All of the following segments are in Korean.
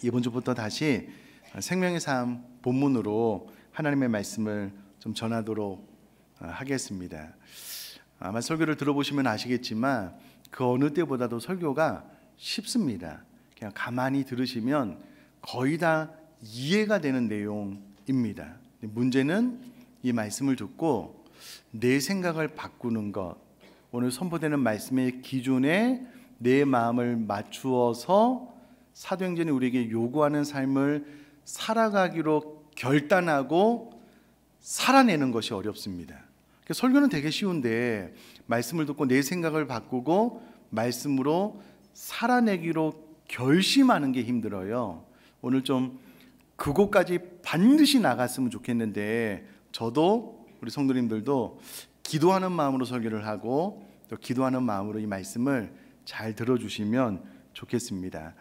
이번 주부터 다시 생명의 삶 본문으로 하나님의 말씀을 좀 전하도록 하겠습니다. 아마 설교를 들어보시면 아시겠지만 그 어느 때보다도 설교가 쉽습니다. 그냥 가만히 들으시면 거의 다 이해가 되는 내용입니다. 문제는 이 말씀을 듣고 내 생각을 바꾸는 것, 오늘 선포되는 말씀의 기준에 내 마음을 맞추어서 사도행전이 우리에게 요구하는 삶을 살아가기로 결단하고 살아내는 것이 어렵습니다. 설교는 되게 쉬운데 말씀을 듣고 내 생각을 바꾸고 말씀으로 살아내기로 결심하는 게 힘들어요. 오늘 좀 그곳까지 반드시 나갔으면 좋겠는데, 저도 우리 성도님들도 기도하는 마음으로 설교를 하고 또 기도하는 마음으로 이 말씀을 잘 들어주시면 좋겠습니다.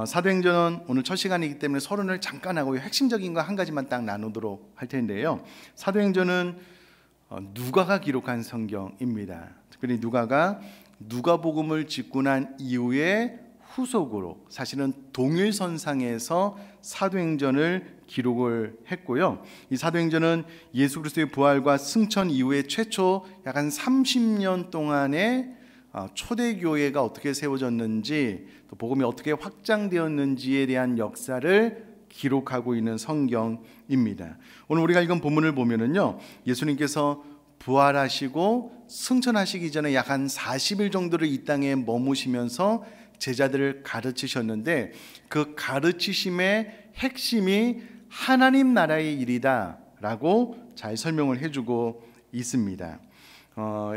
사도행전은 오늘 첫 시간이기 때문에 서론을 잠깐 하고 핵심적인 거 한 가지만 딱 나누도록 할 텐데요. 사도행전은 누가가 기록한 성경입니다. 특별히 누가가 누가복음을 짓고 난 이후에 후속으로 사실은 동일선상에서 사도행전을 기록을 했고요. 이 사도행전은 예수 그리스도의 부활과 승천 이후에 최초 약 한 30년 동안의 초대교회가 어떻게 세워졌는지, 또 복음이 어떻게 확장되었는지에 대한 역사를 기록하고 있는 성경입니다. 오늘 우리가 읽은 본문을 보면은요, 예수님께서 부활하시고 승천하시기 전에 약 한 40일 정도를 이 땅에 머무시면서 제자들을 가르치셨는데, 그 가르치심의 핵심이 하나님 나라의 일이다 라고 잘 설명을 해주고 있습니다.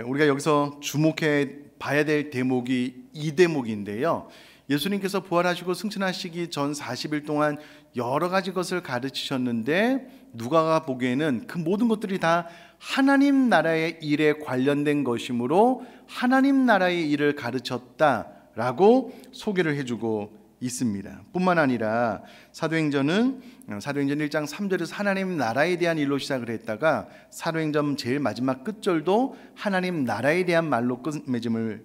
우리가 여기서 주목해 봐야 될 대목이 이 대목인데요, 예수님께서 부활하시고 승천하시기 전 40일 동안 여러 가지 것을 가르치셨는데, 누가가 보기에는 그 모든 것들이 다 하나님 나라의 일에 관련된 것이므로 하나님 나라의 일을 가르쳤다라고 소개를 해주고 있습니다. 뿐만 아니라 사도행전 1장 3절에서 하나님 나라에 대한 일로 시작을 했다가 사도행전 제일 마지막 끝절도 하나님 나라에 대한 말로 끝맺음을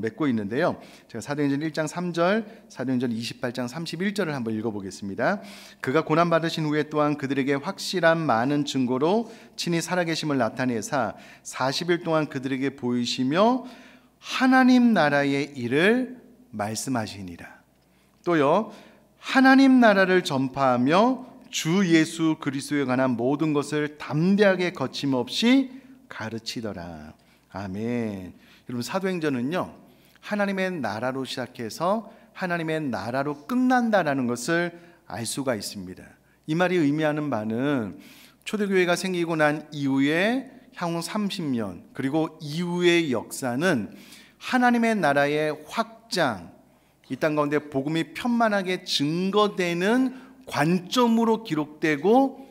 맺고 있는데요, 제가 사도행전 1장 3절, 사도행전 28장 31절을 한번 읽어보겠습니다. 그가 고난받으신 후에 또한 그들에게 확실한 많은 증거로 친히 살아계심을 나타내사 40일 동안 그들에게 보이시며 하나님 나라의 일을 말씀하시니라. 또요, 하나님 나라를 전파하며 주 예수 그리스도에 관한 모든 것을 담대하게 거침없이 가르치더라. 아멘. 여러분, 사도행전은요, 하나님의 나라로 시작해서 하나님의 나라로 끝난다라는 것을 알 수가 있습니다. 이 말이 의미하는 바는 초대교회가 생기고 난 이후에 향후 30년 그리고 이후의 역사는 하나님의 나라의 확장, 이 땅 가운데 복음이 편만하게 증거되는 관점으로 기록되고,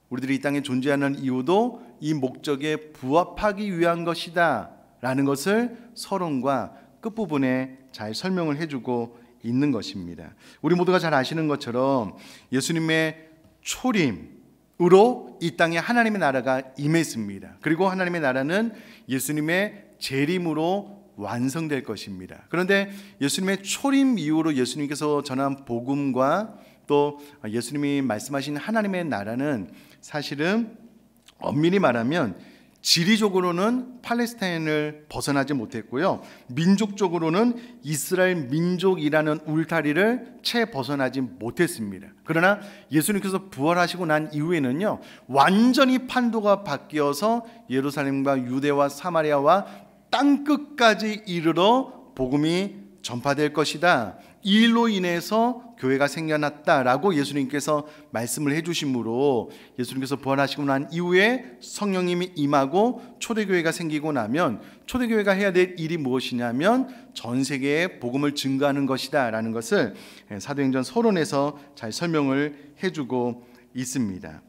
우리들이 이 땅에 존재하는 이유도 이 목적에 부합하기 위한 것이다 라는 것을 서론과 끝부분에 잘 설명을 해주고 있는 것입니다. 우리 모두가 잘 아시는 것처럼 예수님의 초림으로 이 땅에 하나님의 나라가 임했습니다. 그리고 하나님의 나라는 예수님의 재림으로 완성될 것입니다. 그런데 예수님의 초림 이후로 예수님께서 전한 복음과 또 예수님이 말씀하신 하나님의 나라는 사실은 엄밀히 말하면 지리적으로는 팔레스타인을 벗어나지 못했고요, 민족적으로는 이스라엘 민족이라는 울타리를 채 벗어나지 못했습니다. 그러나 예수님께서 부활하시고 난 이후에는요, 완전히 판도가 바뀌어서 예루살렘과 유대와 사마리아와 땅끝까지 이르러 복음이 전파될 것이다, 이 일로 인해서 교회가 생겨났다라고 예수님께서 말씀을 해주심으로, 예수님께서 부활하시고 난 이후에 성령님이 임하고 초대교회가 생기고 나면 초대교회가 해야 될 일이 무엇이냐면 전 세계에 복음을 증거하는 것이다 라는 것을 사도행전 서론에서 잘 설명을 해주고 있습니다.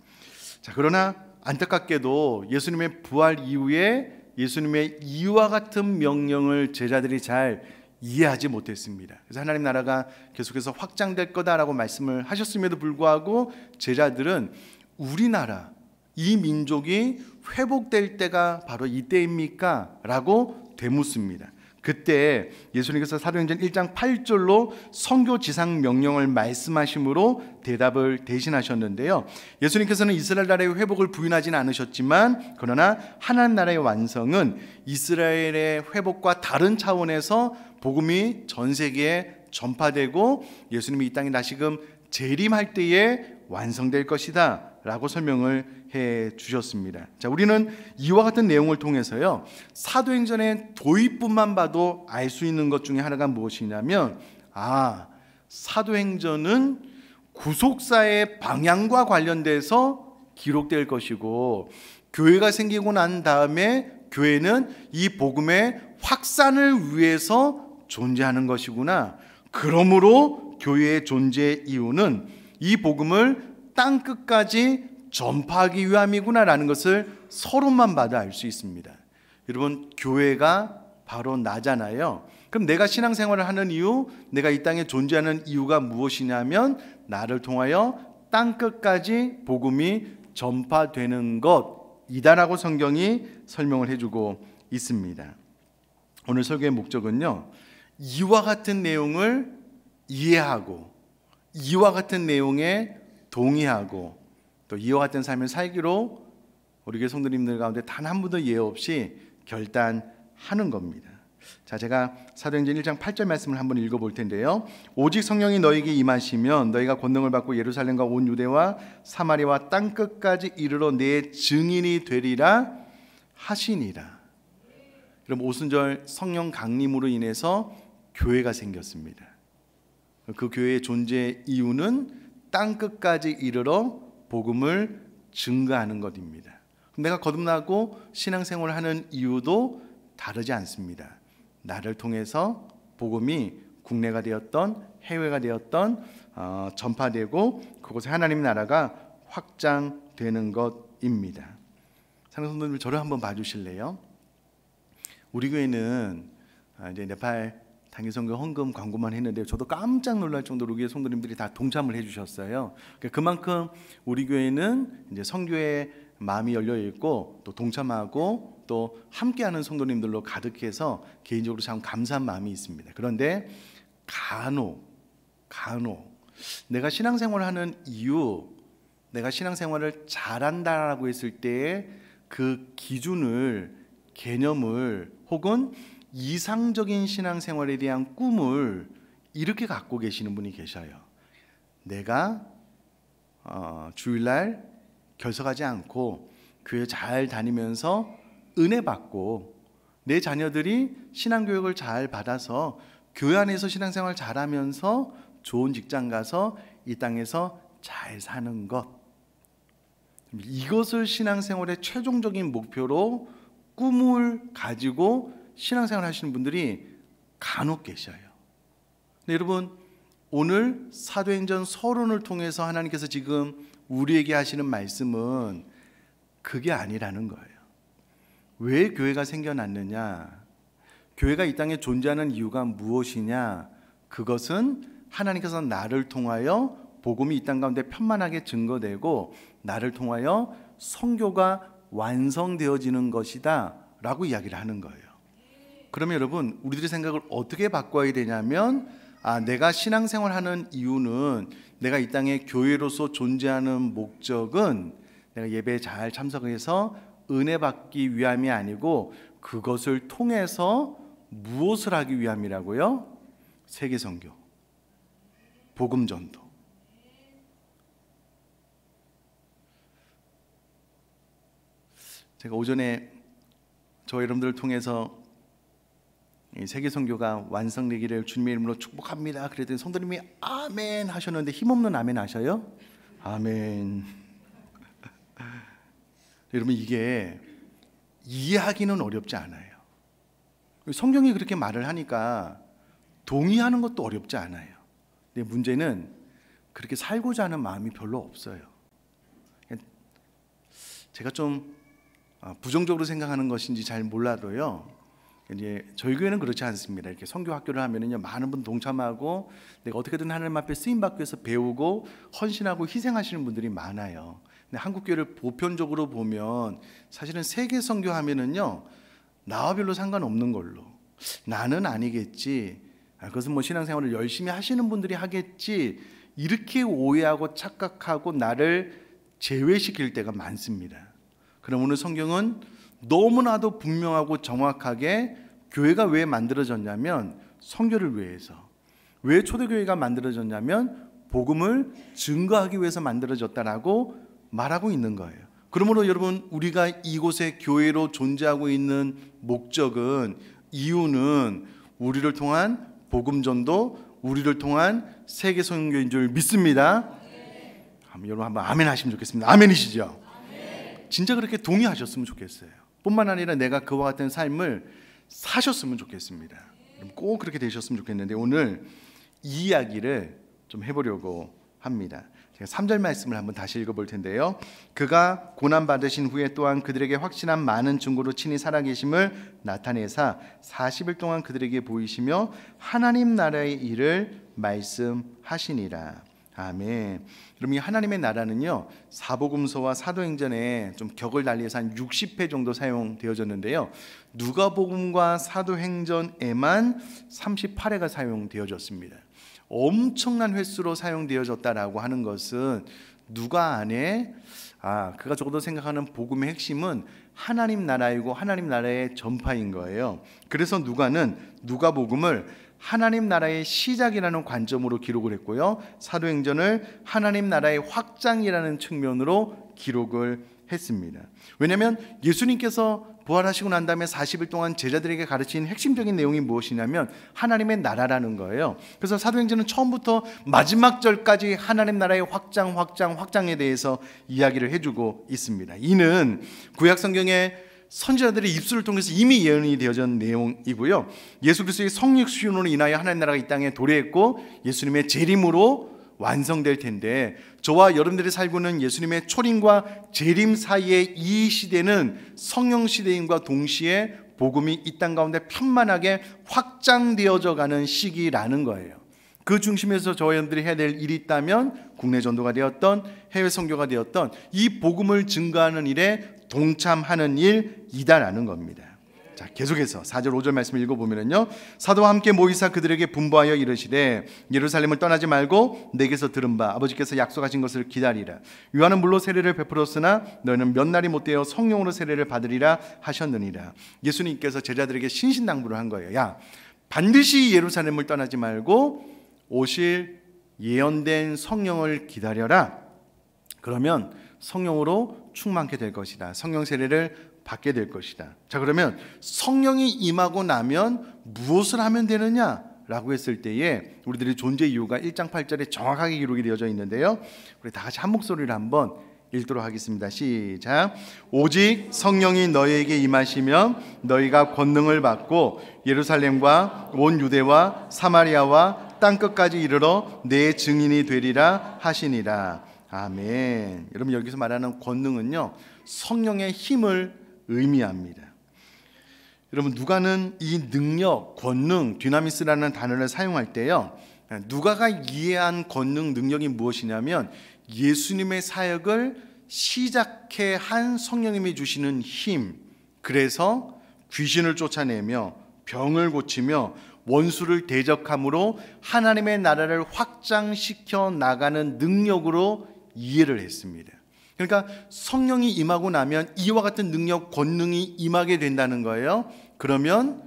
자, 그러나 안타깝게도 예수님의 부활 이후에 예수님의 이와 같은 명령을 제자들이 잘 이해하지 못했습니다. 그래서 하나님 나라가 계속해서 확장될 거다라고 말씀을 하셨음에도 불구하고 제자들은 우리나라, 이 민족이 회복될 때가 바로 이때입니까? 라고 되묻습니다. 그때 예수님께서 사도행전 1장 8절로 선교 지상 명령을 말씀하심으로 대답을 대신하셨는데요. 예수님께서는 이스라엘 나라의 회복을 부인하지는 않으셨지만 그러나 하나님 나라의 완성은 이스라엘의 회복과 다른 차원에서 복음이 전 세계에 전파되고 예수님이 이 땅에 다시금 재림할 때에 완성될 것이다 라고 설명을 해 주셨습니다. 자, 우리는 이와 같은 내용을 통해서요, 사도행전의 도입부만 봐도 알 수 있는 것 중에 하나가 무엇이냐면, 사도행전은 구속사의 방향과 관련돼서 기록될 것이고, 교회가 생기고 난 다음에 교회는 이 복음의 확산을 위해서 존재하는 것이구나. 그러므로 교회의 존재 이유는 이 복음을 땅 끝까지 전파하기 위함이구나라는 것을 서론만 봐도 알 수 있습니다. 여러분, 교회가 바로 나잖아요. 그럼 내가 신앙생활을 하는 이유, 내가 이 땅에 존재하는 이유가 무엇이냐면 나를 통하여 땅 끝까지 복음이 전파되는 것이다라고 성경이 설명을 해주고 있습니다. 오늘 설교의 목적은요, 이와 같은 내용을 이해하고 이와 같은 내용에 동의하고 또 이와 같은 삶을 살기로 우리 교회 성도님들 가운데 단 한 분도 예외 없이 결단하는 겁니다. 자, 제가 사도행전 1장 8절 말씀을 한번 읽어볼 텐데요. 오직 성령이 너에게 임하시면 너희가 권능을 받고 예루살렘과 온 유대와 사마리아와 땅 끝까지 이르러 내 증인이 되리라 하시니라. 그럼 오순절 성령 강림으로 인해서 교회가 생겼습니다. 그 교회의 존재 이유는 땅 끝까지 이르러 복음을 증거하는 것입니다. 내가 거듭나고 신앙생활을 하는 이유도 다르지 않습니다. 나를 통해서 복음이 국내가 되었던 해외가 되었던 전파되고 그곳에 하나님의 나라가 확장되는 것입니다. 사랑하는 성도님들, 저를 한번 봐주실래요? 우리 교회는 이제 네팔 단기선교 헌금 광고만 했는데 저도 깜짝 놀랄 정도로 우리 성도님들이 다 동참을 해주셨어요. 그만큼 우리 교회는 이제 선교에 마음이 열려 있고 또 동참하고 또 함께하는 성도님들로 가득해서 개인적으로 참 감사한 마음이 있습니다. 그런데 간혹 내가 신앙생활을 하는 이유, 내가 신앙생활을 잘한다라고 했을 때의 그 기준을, 개념을 혹은 이상적인 신앙생활에 대한 꿈을 이렇게 갖고 계시는 분이 계셔요. 내가 주일날 결석하지 않고 교회 잘 다니면서 은혜 받고 내 자녀들이 신앙교육을 잘 받아서 교회 안에서 신앙생활 잘하면서 좋은 직장 가서 이 땅에서 잘 사는 것, 이것을 신앙생활의 최종적인 목표로 꿈을 가지고 신앙생활 하시는 분들이 간혹 계셔요. 근데 여러분, 오늘 사도행전 서론을 통해서 하나님께서 지금 우리에게 하시는 말씀은 그게 아니라는 거예요. 왜 교회가 생겨났느냐, 교회가 이 땅에 존재하는 이유가 무엇이냐, 그것은 하나님께서 나를 통하여 복음이 이 땅 가운데 편만하게 증거되고 나를 통하여 선교가 완성되어지는 것이다 라고 이야기를 하는 거예요. 그러면 여러분, 우리들의 생각을 어떻게 바꿔야 되냐면, 내가 신앙생활하는 이유는, 내가 이 땅에 교회로서 존재하는 목적은 내가 예배에 잘 참석해서 은혜 받기 위함이 아니고 그것을 통해서 무엇을 하기 위함이라고요? 세계선교, 복음전도. 제가 오전에 저 여러분들을 통해서 세계선교가 완성되기를 주님의 이름으로 축복합니다 그랬더니 성도님이 아멘 하셨는데 힘없는 아멘 하셔요? 아멘. 여러분, 이게 이해하기는 어렵지 않아요. 성경이 그렇게 말을 하니까 동의하는 것도 어렵지 않아요. 근데 문제는 그렇게 살고자 하는 마음이 별로 없어요. 제가 좀 부정적으로 생각하는 것인지 잘 몰라도요, 이제 저희 교회는 그렇지 않습니다. 이렇게 선교 학교를 하면은요, 많은 분 동참하고 내가 어떻게든 하나님 앞에 쓰임 받기 위해서 배우고 헌신하고 희생하시는 분들이 많아요. 근데 한국 교회를 보편적으로 보면 사실은 세계 선교하면은요, 나와 별로 상관없는 걸로, 나는 아니겠지. 그것은 뭐 신앙생활을 열심히 하시는 분들이 하겠지. 이렇게 오해하고 착각하고 나를 제외시킬 때가 많습니다. 그럼 오늘 성경은 너무나도 분명하고 정확하게 교회가 왜 만들어졌냐면 선교를 위해서. 왜 초대교회가 만들어졌냐면 복음을 증거하기 위해서 만들어졌다라고 말하고 있는 거예요. 그러므로 여러분, 우리가 이곳에 교회로 존재하고 있는 목적은, 이유는 우리를 통한 복음 전도, 우리를 통한 세계 선교인 줄 믿습니다. 여러분 한번 아멘 하시면 좋겠습니다. 아멘이시죠? 진짜 그렇게 동의하셨으면 좋겠어요. 뿐만 아니라 내가 그와 같은 삶을 사셨으면 좋겠습니다. 꼭 그렇게 되셨으면 좋겠는데 오늘 이 이야기를 좀 해보려고 합니다. 제가 3절 말씀을 한번 다시 읽어볼 텐데요. 그가 고난받으신 후에 또한 그들에게 확신한 많은 증거로 친히 살아계심을 나타내사 40일 동안 그들에게 보이시며 하나님 나라의 일을 말씀하시니라. 아멘. 그럼 이 하나님의 나라는요, 사복음서와 사도행전에 좀 격을 달리해서 한 60회 정도 사용되어졌는데요, 누가복음과 사도행전에만 38회가 사용되어졌습니다. 엄청난 횟수로 사용되어졌다라고 하는 것은 누가 안에 그가 적어도 생각하는 복음의 핵심은 하나님 나라이고 하나님 나라의 전파인 거예요. 그래서 누가복음을 하나님 나라의 시작이라는 관점으로 기록을 했고요, 사도행전을 하나님 나라의 확장이라는 측면으로 기록을 했습니다. 왜냐하면 예수님께서 부활하시고 난 다음에 40일 동안 제자들에게 가르친 핵심적인 내용이 무엇이냐면 하나님의 나라라는 거예요. 그래서 사도행전은 처음부터 마지막 절까지 하나님 나라의 확장에 대해서 이야기를 해주고 있습니다. 이는 구약 성경의 선지자들의 입술을 통해서 이미 예언이 되어진 내용이고요, 예수 그리스도의 성육신으로 인하여 하나님 나라가 이 땅에 도래했고 예수님의 재림으로 완성될 텐데, 저와 여러분들이 살고 있는 예수님의 초림과 재림 사이의 이 시대는 성령 시대임과 동시에 복음이 이 땅 가운데 편만하게 확장되어져 가는 시기라는 거예요. 그 중심에서 저와 여러분들이 해야 될 일이 있다면 국내 전도가 되었던 해외 선교가 되었던 이 복음을 증거하는 일에 동참하는 일이다라는 겁니다. 자, 계속해서 4절 5절 말씀을 읽어보면요, 사도와 함께 모이사 그들에게 분부하여 이르시되 예루살렘을 떠나지 말고 내게서 들은 바 아버지께서 약속하신 것을 기다리라. 요한은 물로 세례를 베풀었으나 너희는 몇 날이 못되어 성령으로 세례를 받으리라 하셨느니라. 예수님께서 제자들에게 신신당부를 한 거예요. 야, 반드시 예루살렘을 떠나지 말고 오실 예언된 성령을 기다려라. 그러면 성령으로 충만케 될 것이다. 성령 세례를 받게 될 것이다. 자, 그러면 성령이 임하고 나면 무엇을 하면 되느냐라고 했을 때에 우리들의 존재 이유가 1장 8절에 정확하게 기록이 되어져 있는데요, 우리 다 같이 한 목소리로 한번 읽도록 하겠습니다. 시작. 오직 성령이 너희에게 임하시면 너희가 권능을 받고 예루살렘과 온 유대와 사마리아와 땅끝까지 이르러 내 증인이 되리라 하시니라. 아멘. 여러분, 여기서 말하는 권능은요, 성령의 힘을 의미합니다. 여러분, 누가는 이 능력, 권능, dynamis라는 단어를 사용할 때요, 누가가 이해한 권능, 능력이 무엇이냐면 예수님의 사역을 시작해 한 성령님이 주시는 힘, 그래서 귀신을 쫓아내며 병을 고치며 원수를 대적함으로 하나님의 나라를 확장시켜 나가는 능력으로 이해를 했습니다. 그러니까 성령이 임하고 나면 이와 같은 능력, 권능이 임하게 된다는 거예요. 그러면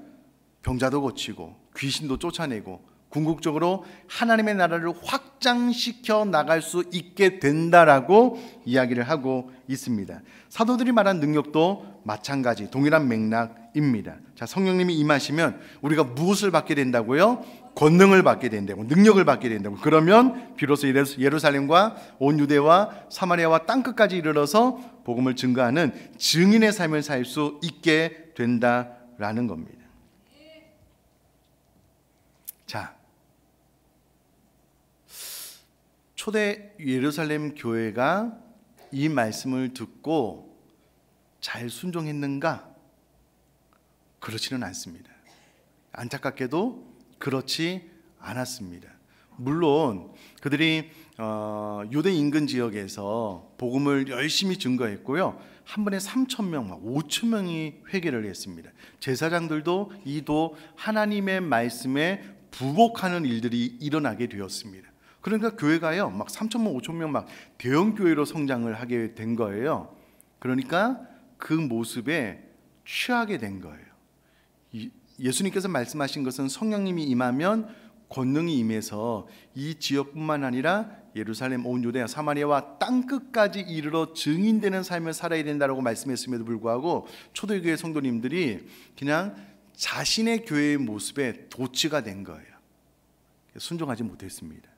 병자도 고치고 귀신도 쫓아내고 궁극적으로 하나님의 나라를 확장시켜 나갈 수 있게 된다라고 이야기를 하고 있습니다. 사도들이 말한 능력도 마찬가지, 동일한 맥락입니다. 자, 성령님이 임하시면 우리가 무엇을 받게 된다고요? 권능을 받게 된다고, 능력을 받게 된다고. 그러면 비로소 예루살렘과 온 유대와 사마리아와 땅끝까지 이르러서 복음을 증거하는 증인의 삶을 살 수 있게 된다라는 겁니다. 자, 초대 예루살렘 교회가 이 말씀을 듣고 잘 순종했는가? 그렇지는 않습니다. 안타깝게도 그렇지 않았습니다. 물론 그들이 유대 인근 지역에서 복음을 열심히 증거했고요. 한 번에 3,000명, 5,000명이 회개를 했습니다. 제사장들도 이도 하나님의 말씀에 부복하는 일들이 일어나게 되었습니다. 그러니까 교회가요, 막 3,000명, 5,000명 막 대형 교회로 성장을 하게 된 거예요. 그러니까 그 모습에 취하게 된 거예요. 예수님께서 말씀하신 것은 성령님이 임하면 권능이 임해서 이 지역뿐만 아니라 예루살렘, 온 유대야, 사마리아와 땅끝까지 이르러 증인되는 삶을 살아야 된다고 말씀했음에도 불구하고 초대교회 성도님들이 그냥 자신의 교회의 모습에 도취가 된 거예요. 순종하지 못했습니다.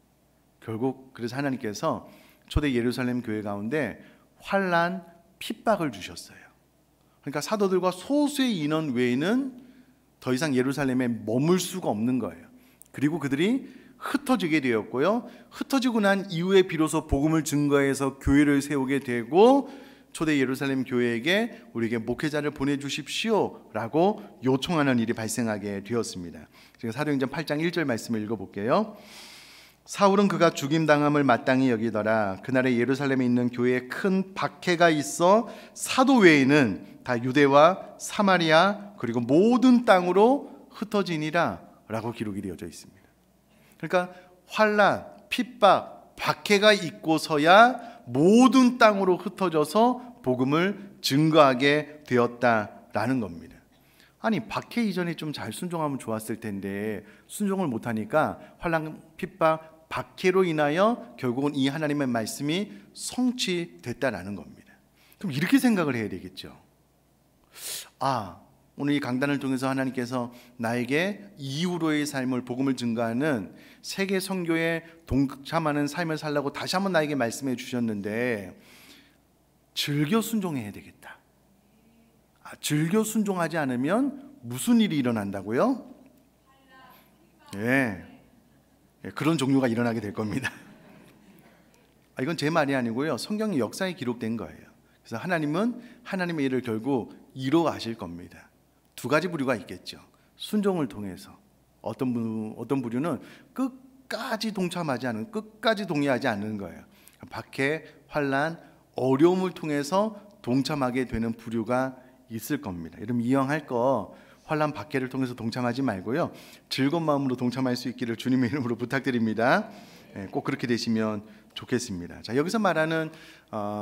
결국 그래서 하나님께서 초대 예루살렘 교회 가운데 환난, 핍박을 주셨어요. 그러니까 사도들과 소수의 인원 외에는 더 이상 예루살렘에 머물 수가 없는 거예요. 그리고 그들이 흩어지게 되었고요. 흩어지고 난 이후에 비로소 복음을 증거해서 교회를 세우게 되고 초대 예루살렘 교회에게 우리에게 목회자를 보내주십시오 라고 요청하는 일이 발생하게 되었습니다. 제가 사도행전 8장 1절 말씀을 읽어볼게요. 사울은 그가 죽임당함을 마땅히 여기더라. 그날에 예루살렘에 있는 교회에 큰 박해가 있어 사도 외에는 다 유대와 사마리아 그리고 모든 땅으로 흩어지니라 라고 기록이 되어져 있습니다. 그러니까 환난, 핍박, 박해가 있고서야 모든 땅으로 흩어져서 복음을 증거하게 되었다라는 겁니다. 아니 박해 이전에 좀 잘 순종하면 좋았을 텐데 순종을 못하니까 환난, 핍박, 박해로 인하여 결국은 이 하나님의 말씀이 성취됐다라는 겁니다. 그럼 이렇게 생각을 해야 되겠죠. 오늘 이 강단을 통해서 하나님께서 나에게 이후로의 삶을 복음을 증거하는 세계 선교에 동참하는 삶을 살라고 다시 한번 나에게 말씀해 주셨는데 즐겨 순종해야 되겠다. 즐겨 순종하지 않으면 무슨 일이 일어난다고요? 그런 종류가 일어나게 될 겁니다. 이건 제 말이 아니고요. 성경 역사에 기록된 거예요. 그래서 하나님은 하나님의 일을 결국 이루어가실 겁니다. 두 가지 부류가 있겠죠. 순종을 통해서 어떤 부류는 끝까지 동참하지 않은, 끝까지 동의하지 않는 거예요. 박해, 환난, 어려움을 통해서 동참하게 되는 부류가 있을 겁니다. 여러분 이왕할 거 환난, 박해를 통해서 동참하지 말고요. 즐거운 마음으로 동참할 수 있기를 주님의 이름으로 부탁드립니다. 꼭 그렇게 되시면 좋겠습니다. 자, 여기서 말하는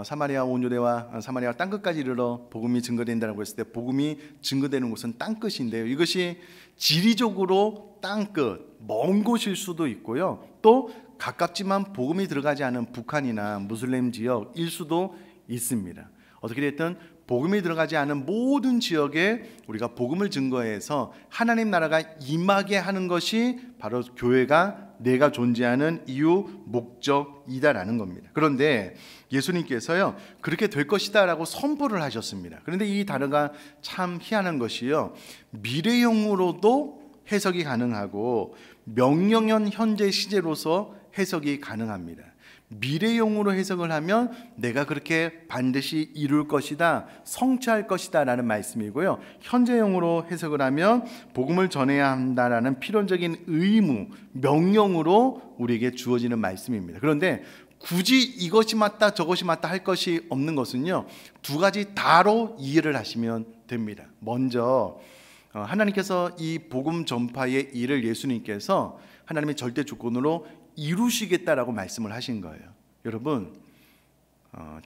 사마리아 온 유대와 사마리아 땅끝까지 이르러 복음이 증거된다고 했을 때 복음이 증거되는 곳은 땅끝인데요. 이것이 지리적으로 땅끝, 먼 곳일 수도 있고요. 또 가깝지만 복음이 들어가지 않은 북한이나 무슬림 지역일 수도 있습니다. 어떻게 됐든 복음이 들어가지 않은 모든 지역에 우리가 복음을 증거해서 하나님 나라가 임하게 하는 것이 바로 교회가 내가 존재하는 이유, 목적이다라는 겁니다. 그런데 예수님께서요 그렇게 될 것이다 라고 선포를 하셨습니다. 그런데 이 단어가 참 희한한 것이요, 미래형으로도 해석이 가능하고 명령형 현재 시제로서 해석이 가능합니다. 미래용으로 해석을 하면 내가 그렇게 반드시 이룰 것이다, 성취할 것이다 라는 말씀이고요. 현재용으로 해석을 하면 복음을 전해야 한다라는 필연적인 의무, 명령으로 우리에게 주어지는 말씀입니다. 그런데 굳이 이것이 맞다 저것이 맞다 할 것이 없는 것은요, 두 가지 다로 이해를 하시면 됩니다. 먼저 하나님께서 이 복음 전파의 일을 예수님께서 하나님의 절대 주권으로 이루시겠다라고 말씀을 하신 거예요. 여러분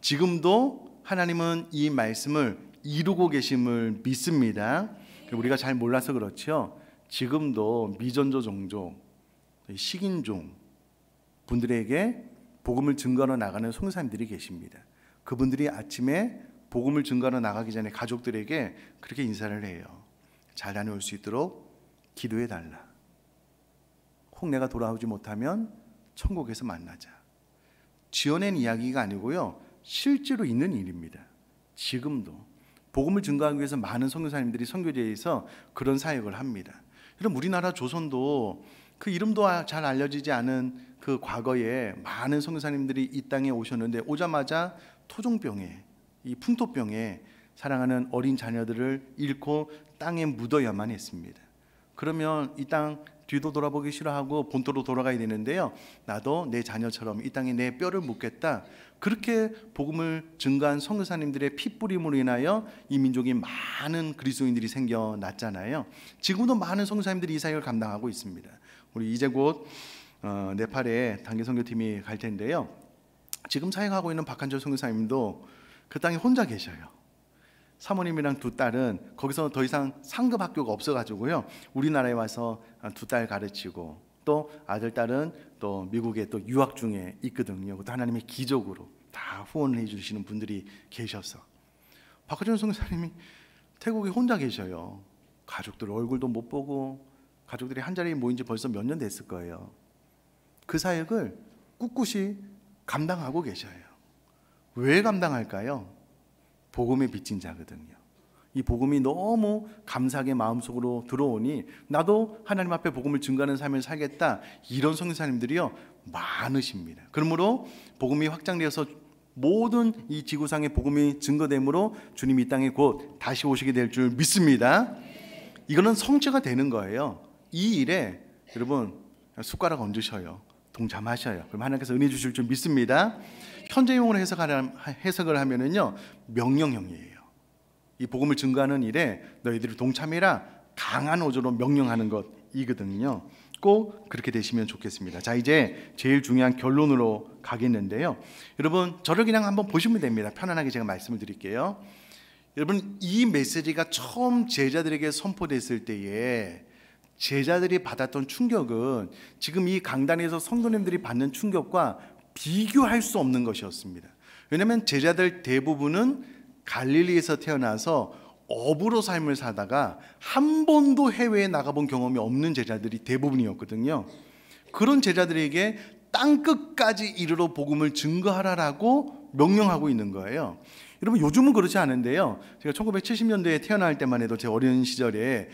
지금도 하나님은 이 말씀을 이루고 계심을 믿습니다. 우리가 잘 몰라서 그렇죠. 지금도 미전조 종족, 식인종 분들에게 복음을 증거하러 나가는 선교사님들이 계십니다. 그분들이 아침에 복음을 증거하러 나가기 전에 가족들에게 그렇게 인사를 해요. 잘 다녀올 수 있도록 기도해 달라. 혹 내가 돌아오지 못하면 천국에서 만나자. 지어낸 이야기가 아니고요, 실제로 있는 일입니다. 지금도 복음을 증거하기 위해서 많은 선교사님들이 선교지에서 그런 사역을 합니다. 여러분 우리나라 조선도 그 이름도 잘 알려지지 않은 그 과거에 많은 선교사님들이 이 땅에 오셨는데 오자마자 토종병에, 이 풍토병에 사랑하는 어린 자녀들을 잃고 땅에 묻어야만 했습니다. 그러면 이 땅 뒤도 돌아보기 싫어하고 본토로 돌아가야 되는데요, 나도 내 자녀처럼 이 땅에 내 뼈를 묻겠다. 그렇게 복음을 증거한 선교사님들의 피뿌림으로 인하여 이 민족이 많은 그리스도인들이 생겨났잖아요. 지금도 많은 선교사님들이 이 사역을 감당하고 있습니다. 우리 이제 곧 네팔에 단기 선교팀이 갈 텐데요, 지금 사역하고 있는 박한철 선교사님도 그 땅에 혼자 계셔요. 사모님이랑 두 딸은 거기서 더 이상 상급 학교가 없어가지고요, 우리나라에 와서 두 딸 가르치고, 또 아들 딸은 또 미국에 또 유학 중에 있거든요. 또 하나님의 기적으로 다 후원을 해주시는 분들이 계셔서 박하준 선교사님이 태국에 혼자 계셔요. 가족들 얼굴도 못 보고, 가족들이 한 자리에 모인 지 벌써 몇 년 됐을 거예요. 그 사역을 꿋꿋이 감당하고 계셔요. 왜 감당할까요? 복음에 빚진 자거든요. 이 복음이 너무 감사하게 마음속으로 들어오니 나도 하나님 앞에 복음을 증거하는 삶을 살겠다, 이런 선교사님들이요 많으십니다. 그러므로 복음이 확장되어서 모든 이 지구상의 복음이 증거됨으로 주님이 이 땅에 곧 다시 오시게 될 줄 믿습니다. 이거는 성취가 되는 거예요. 이 일에 여러분 숟가락 얹으셔요. 동참하셔요. 그럼 하나님께서 은혜 주실 줄 믿습니다. 현재용으로 해석을 하면은요, 명령형이에요. 이 복음을 증거하는 일에 너희들이 동참해라, 강한 어조로 명령하는 것이거든요. 꼭 그렇게 되시면 좋겠습니다. 자, 이제 제일 중요한 결론으로 가겠는데요, 여러분 저를 그냥 한번 보시면 됩니다. 편안하게 제가 말씀을 드릴게요. 여러분, 이 메시지가 처음 제자들에게 선포됐을 때에 제자들이 받았던 충격은 지금 이 강단에서 성도님들이 받는 충격과 비교할 수 없는 것이었습니다. 왜냐하면 제자들 대부분은 갈릴리에서 태어나서 어부로 삶을 사다가 한 번도 해외에 나가본 경험이 없는 제자들이 대부분이었거든요. 그런 제자들에게 땅끝까지 이르러 복음을 증거하라라고 명령하고 있는 거예요. 여러분, 요즘은 그렇지 않은데요, 제가 1970년대에 태어날 때만 해도 제 어린 시절에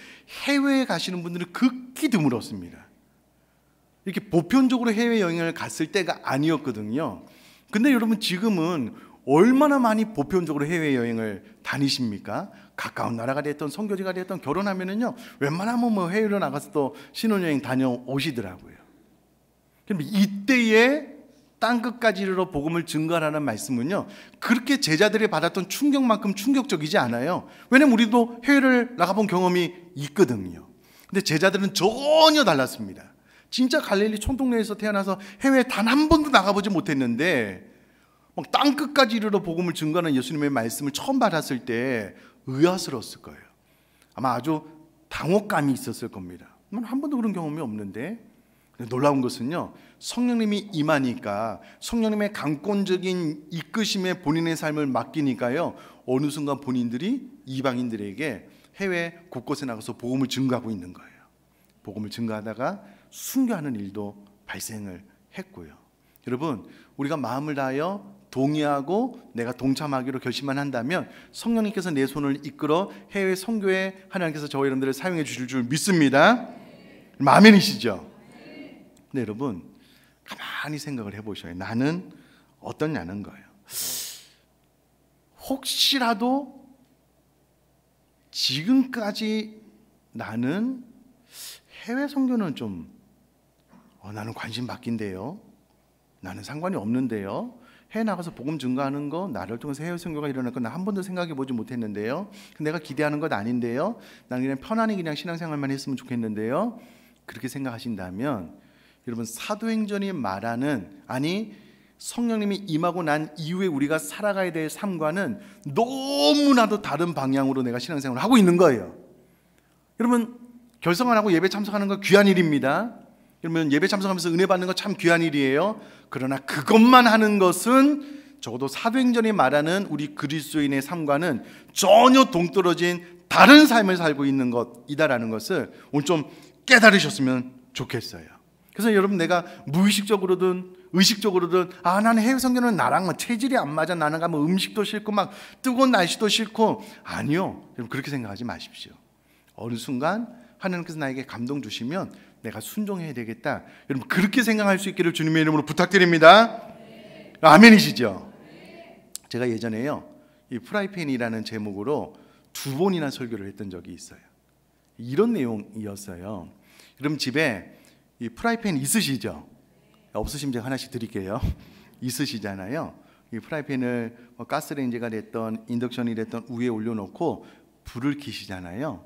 해외에 가시는 분들은 극히 드물었습니다. 이렇게 보편적으로 해외여행을 갔을 때가 아니었거든요. 근데 여러분, 지금은 얼마나 많이 보편적으로 해외여행을 다니십니까? 가까운 나라가 됐던 선교지가 됐던 결혼하면은요, 웬만하면 뭐 해외로 나가서 또 신혼여행 다녀오시더라고요. 그럼 이때에 땅끝까지 이르러 복음을 증거하라는 말씀은요, 그렇게 제자들이 받았던 충격만큼 충격적이지 않아요. 왜냐면 우리도 해외를 나가본 경험이 있거든요. 근데 제자들은 전혀 달랐습니다. 진짜 갈릴리 촌동네에서 태어나서 해외에 단 한 번도 나가보지 못했는데 막 땅끝까지 이르러 복음을 증거하는 예수님의 말씀을 처음 받았을 때 의아스러웠을 거예요. 아마 아주 당혹감이 있었을 겁니다. 한 번도 그런 경험이 없는데. 놀라운 것은요, 성령님이 임하니까, 성령님의 강권적인 이끄심에 본인의 삶을 맡기니까요, 어느 순간 본인들이 이방인들에게 해외 곳곳에 나가서 복음을 증거하고 있는 거예요. 복음을 증거하다가 순교하는 일도 발생을 했고요. 여러분, 우리가 마음을 다하여 동의하고 내가 동참하기로 결심만 한다면 성령님께서 내 손을 이끌어 해외 선교에 하나님께서 저와 여러분들을 사용해 주실 줄 믿습니다. 아멘이시죠? 네, 여러분 가만히 생각을 해보셔요. 나는 어떠냐는 거예요. 혹시라도 지금까지 나는 해외 선교는 좀 나는 관심 밖인데요, 나는 상관이 없는데요, 해외 나가서 복음 증거하는 거, 나를 통해서 해외 선교가 일어날 거 나 한 번도 생각해 보지 못했는데요, 내가 기대하는 것 아닌데요, 나는 그냥 편안히 그냥 신앙생활만 했으면 좋겠는데요, 그렇게 생각하신다면 여러분, 사도행전이 말하는, 아니 성령님이 임하고 난 이후에 우리가 살아가야 될 삶과는 너무나도 다른 방향으로 내가 신앙생활을 하고 있는 거예요. 여러분, 결성 안 하고 예배 참석하는 거 귀한 일입니다. 여러분, 예배 참석하면서 은혜 받는 거 참 귀한 일이에요. 그러나 그것만 하는 것은 적어도 사도행전이 말하는 우리 그리스도인의 삶과는 전혀 동떨어진 다른 삶을 살고 있는 것이다라는 것을 오늘 좀 깨달으셨으면 좋겠어요. 그래서 여러분, 내가 무의식적으로든 의식적으로든 나는 해외 선교는 나랑 뭐 체질이 안 맞아, 나는 가면 음식도 싫고 막 뜨거운 날씨도 싫고, 아니요, 여러분 그렇게 생각하지 마십시오. 어느 순간 하나님께서 나에게 감동 주시면 내가 순종해야 되겠다, 여러분 그렇게 생각할 수 있기를 주님의 이름으로 부탁드립니다. 아멘이시죠? 제가 예전에요, 이 프라이팬이라는 제목으로 2번이나 설교를 했던 적이 있어요. 이런 내용이었어요. 여러분 집에 이 프라이팬 있으시죠? 없으시면 제가 하나씩 드릴게요. 있으시잖아요. 이 프라이팬을 가스레인지가 됐던 인덕션이 됐던 위에 올려놓고 불을 켜시잖아요.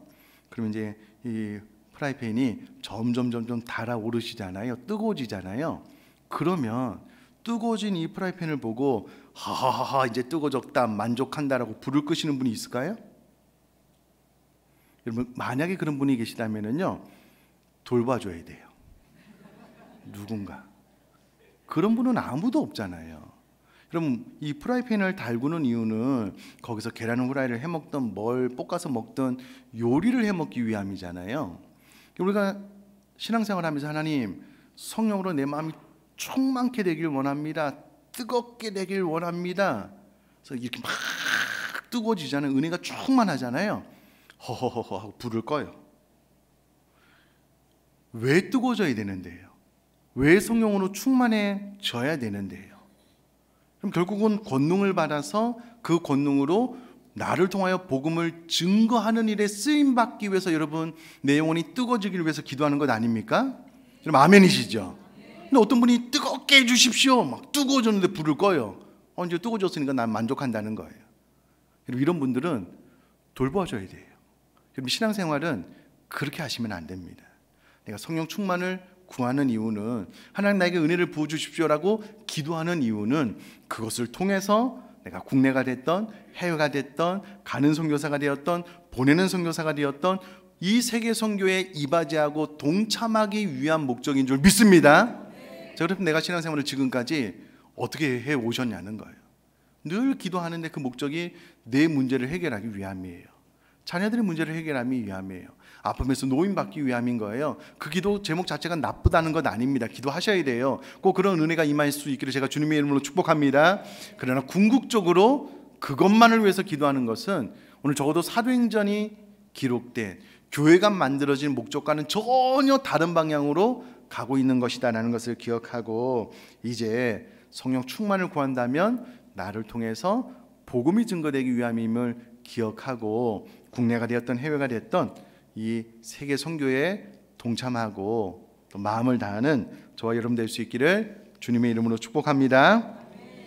그러면 이제 이 프라이팬이 점점 달아오르시잖아요. 뜨거워지잖아요. 그러면 뜨거워진 이 프라이팬을 보고 하하하 이제 뜨거워졌다 만족한다라고 불을 끄시는 분이 있을까요? 여러분 만약에 그런 분이 계시다면요 돌봐줘야 돼요. 누군가. 그런 분은 아무도 없잖아요. 그럼 이 프라이팬을 달구는 이유는 거기서 계란 후라이를 해먹던 뭘 볶아서 먹던 요리를 해먹기 위함이잖아요. 우리가 신앙생활 하면서 하나님 성령으로 내 마음이 충만케 되길 원합니다. 뜨겁게 되길 원합니다. 그래서 이렇게 막 뜨거워지잖아요. 은혜가 충만하잖아요. 허허허허 하고 불을 꺼요. 왜 뜨거워져야 되는데요? 왜 성령으로 충만해져야 되는데요? 그럼 결국은 권능을 받아서 그 권능으로 나를 통하여 복음을 증거하는 일에 쓰임받기 위해서 여러분 내 영혼이 뜨거워지기를 위해서 기도하는 것 아닙니까? 여러분 아멘이시죠? 근데 어떤 분이 뜨겁게 해주십시오 막 뜨거워졌는데 불을 꺼요. 이제 뜨거워졌으니까 난 만족한다는 거예요. 여러분 이런 분들은 돌봐줘야 돼요. 여러분 신앙생활은 그렇게 하시면 안 됩니다. 내가 성령 충만을 구하는 이유는 하나님 나에게 은혜를 부어주십시오라고 기도하는 이유는 그것을 통해서 내가 국내가 됐던 해외가 됐던 가는 선교사가 되었던 보내는 선교사가 되었던 이 세계 선교에 이바지하고 동참하기 위한 목적인 줄 믿습니다. 자, 그럼 내가 신앙생활을 지금까지 어떻게 해 오셨냐는 거예요. 늘 기도하는데 그 목적이 내 문제를 해결하기 위함이에요. 자녀들의 문제를 해결하기 위함이에요. 아픔에서 노임받기 위함인 거예요. 그 기도 제목 자체가 나쁘다는 것 아닙니다. 기도하셔야 돼요. 꼭 그런 은혜가 임할 수 있기를 제가 주님의 이름으로 축복합니다. 그러나 궁극적으로 그것만을 위해서 기도하는 것은 오늘 적어도 사도행전이 기록된 교회가 만들어진 목적과는 전혀 다른 방향으로 가고 있는 것이다라는 것을 기억하고 이제 성령 충만을 구한다면 나를 통해서 복음이 증거되기 위함임을 기억하고 국내가 되었던 해외가 됐던 이 세계 선교에 동참하고 또 마음을 다하는 저와 여러분 될 수 있기를 주님의 이름으로 축복합니다.